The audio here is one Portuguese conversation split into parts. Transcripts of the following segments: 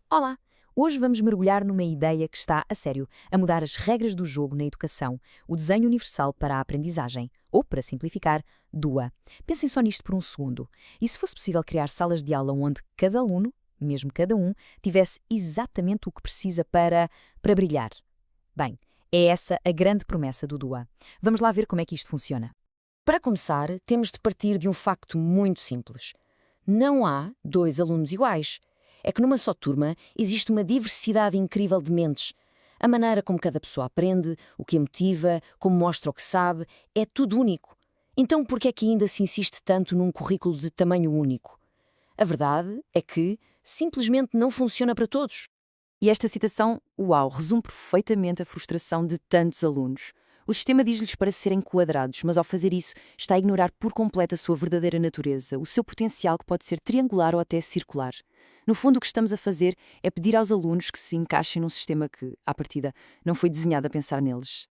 Olá! Hoje vamos mergulhar numa ideia que está, a sério, a mudar as regras do jogo na educação, o desenho universal para a aprendizagem, ou, para simplificar, DUA. Pensem só nisto por um segundo. E se fosse possível criar salas de aula onde cada aluno, mesmo cada um, tivesse exatamente o que precisa para brilhar? Bem, é essa a grande promessa do DUA. Vamos lá ver como é que isto funciona. Para começar, temos de partir de um facto muito simples. Não há dois alunos iguais. É que numa só turma existe uma diversidade incrível de mentes. A maneira como cada pessoa aprende, o que a motiva, como mostra o que sabe, é tudo único. Então por que é que ainda se insiste tanto num currículo de tamanho único? A verdade é que simplesmente não funciona para todos. E esta citação, uau, resume perfeitamente a frustração de tantos alunos. O sistema diz-lhes para serem quadrados, mas ao fazer isso está a ignorar por completo a sua verdadeira natureza, o seu potencial que pode ser triangular ou até circular. No fundo, o que estamos a fazer é pedir aos alunos que se encaixem num sistema que, à partida, não foi desenhado a pensar neles.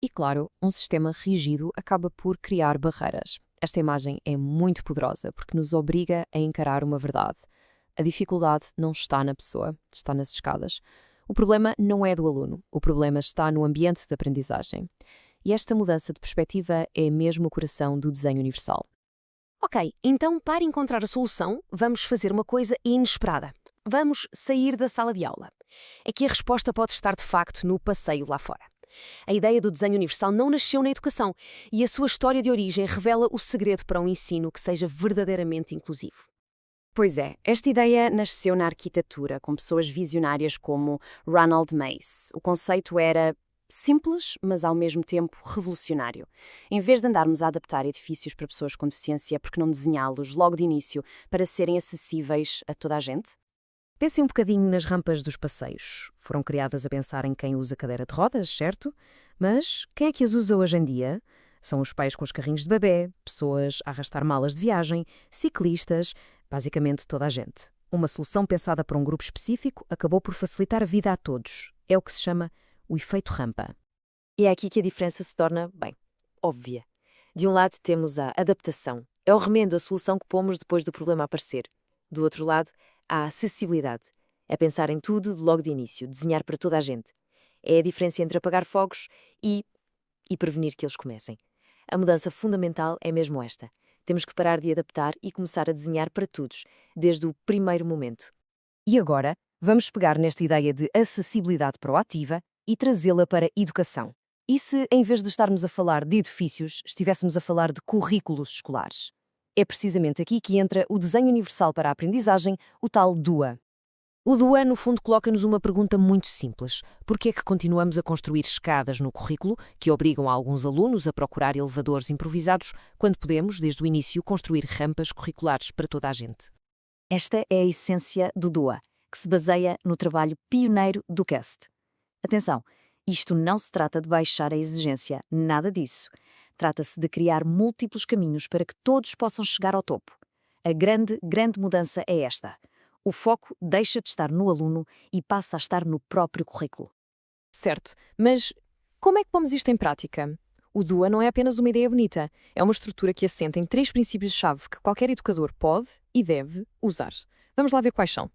E claro, um sistema rígido acaba por criar barreiras. Esta imagem é muito poderosa porque nos obriga a encarar uma verdade. A dificuldade não está na pessoa, está nas escadas. O problema não é do aluno, o problema está no ambiente de aprendizagem. E esta mudança de perspectiva é mesmo o coração do desenho universal. Ok, então para encontrar a solução, vamos fazer uma coisa inesperada. Vamos sair da sala de aula. Aqui a resposta pode estar de facto no passeio lá fora. A ideia do desenho universal não nasceu na educação e a sua história de origem revela o segredo para um ensino que seja verdadeiramente inclusivo. Pois é, esta ideia nasceu na arquitetura, com pessoas visionárias como Ronald Mace. O conceito era simples, mas ao mesmo tempo revolucionário. Em vez de andarmos a adaptar edifícios para pessoas com deficiência, por que não desenhá-los logo de início para serem acessíveis a toda a gente? Pensem um bocadinho nas rampas dos passeios. Foram criadas a pensar em quem usa cadeira de rodas, certo? Mas quem é que as usa hoje em dia? São os pais com os carrinhos de bebê, pessoas a arrastar malas de viagem, ciclistas, basicamente toda a gente. Uma solução pensada para um grupo específico acabou por facilitar a vida a todos. É o que se chama o efeito rampa. E é aqui que a diferença se torna, bem, óbvia. De um lado temos a adaptação. É o remendo, a solução que pomos depois do problema aparecer. Do outro lado, a acessibilidade. É pensar em tudo logo de início, desenhar para toda a gente. É a diferença entre apagar fogos e prevenir que eles comecem. A mudança fundamental é mesmo esta. Temos que parar de adaptar e começar a desenhar para todos, desde o primeiro momento. E agora, vamos pegar nesta ideia de acessibilidade proativa e trazê-la para a educação. E se, em vez de estarmos a falar de edifícios, estivéssemos a falar de currículos escolares? É precisamente aqui que entra o desenho universal para a aprendizagem, o tal DUA. O DUA, no fundo, coloca-nos uma pergunta muito simples. Por que é que continuamos a construir escadas no currículo que obrigam alguns alunos a procurar elevadores improvisados, quando podemos, desde o início, construir rampas curriculares para toda a gente? Esta é a essência do DUA, que se baseia no trabalho pioneiro do CUST. Atenção, isto não se trata de baixar a exigência, nada disso. Trata-se de criar múltiplos caminhos para que todos possam chegar ao topo. A grande mudança é esta. O foco deixa de estar no aluno e passa a estar no próprio currículo. Certo, mas como é que pomos isto em prática? O DUA não é apenas uma ideia bonita, é uma estrutura que assenta em 3 princípios-chave que qualquer educador pode e deve usar. Vamos lá ver quais são.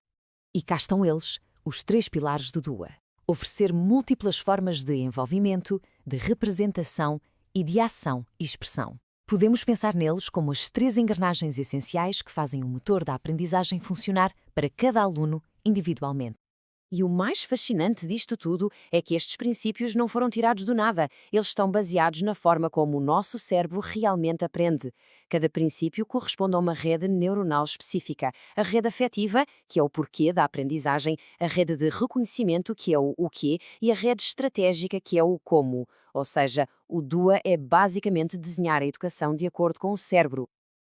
E cá estão eles, os 3 pilares do DUA. Oferecer múltiplas formas de envolvimento, de representação e de ação e expressão. Podemos pensar neles como as 3 engrenagens essenciais que fazem o motor da aprendizagem funcionar para cada aluno individualmente. E o mais fascinante disto tudo é que estes princípios não foram tirados do nada. Eles estão baseados na forma como o nosso cérebro realmente aprende. Cada princípio corresponde a uma rede neuronal específica. A rede afetiva, que é o porquê da aprendizagem, a rede de reconhecimento, que é o quê, e a rede estratégica, que é o como. Ou seja, o DUA é basicamente desenhar a educação de acordo com o cérebro.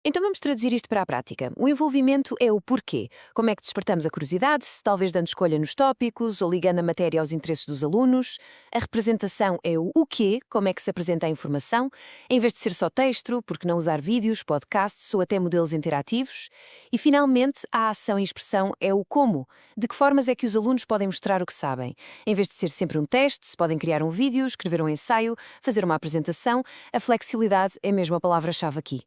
Então vamos traduzir isto para a prática. O envolvimento é o porquê. Como é que despertamos a curiosidade, talvez dando escolha nos tópicos ou ligando a matéria aos interesses dos alunos. A representação é o quê, como é que se apresenta a informação, em vez de ser só texto, por que não usar vídeos, podcasts ou até modelos interativos. E finalmente, a ação e expressão é o como. De que formas é que os alunos podem mostrar o que sabem? Em vez de ser sempre um teste, se podem criar um vídeo, escrever um ensaio, fazer uma apresentação, a flexibilidade é mesmo a palavra-chave aqui.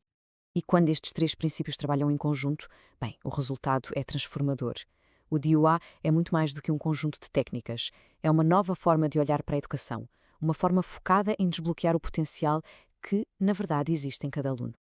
E quando estes 3 princípios trabalham em conjunto, bem, o resultado é transformador. O DIUA é muito mais do que um conjunto de técnicas. É uma nova forma de olhar para a educação, uma forma focada em desbloquear o potencial que, na verdade, existe em cada aluno.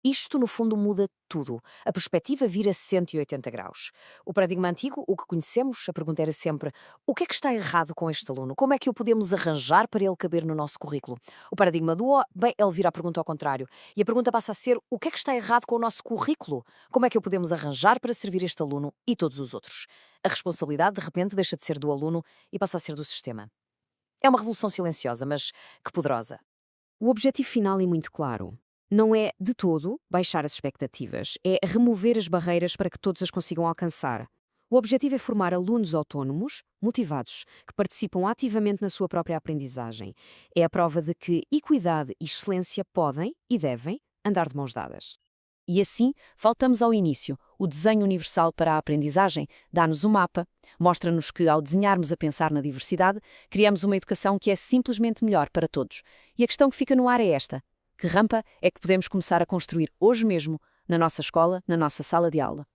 Isto, no fundo, muda tudo. A perspectiva vira 180 graus. O paradigma antigo, o que conhecemos, a pergunta era sempre: o que é que está errado com este aluno? Como é que o podemos arranjar para ele caber no nosso currículo? O paradigma do O, bem, ele vira a pergunta ao contrário. E a pergunta passa a ser: o que é que está errado com o nosso currículo? Como é que o podemos arranjar para servir este aluno e todos os outros? A responsabilidade, de repente, deixa de ser do aluno e passa a ser do sistema. É uma revolução silenciosa, mas que poderosa. O objetivo final é muito claro. Não é, de todo, baixar as expectativas, é remover as barreiras para que todos as consigam alcançar. O objetivo é formar alunos autónomos, motivados, que participam ativamente na sua própria aprendizagem. É a prova de que equidade e excelência podem e devem andar de mãos dadas. E assim, voltamos ao início. O desenho universal para a aprendizagem dá-nos um mapa, mostra-nos que, ao desenharmos a pensar na diversidade, criamos uma educação que é simplesmente melhor para todos. E a questão que fica no ar é esta: que rampa é que podemos começar a construir hoje mesmo, na nossa escola, na nossa sala de aula?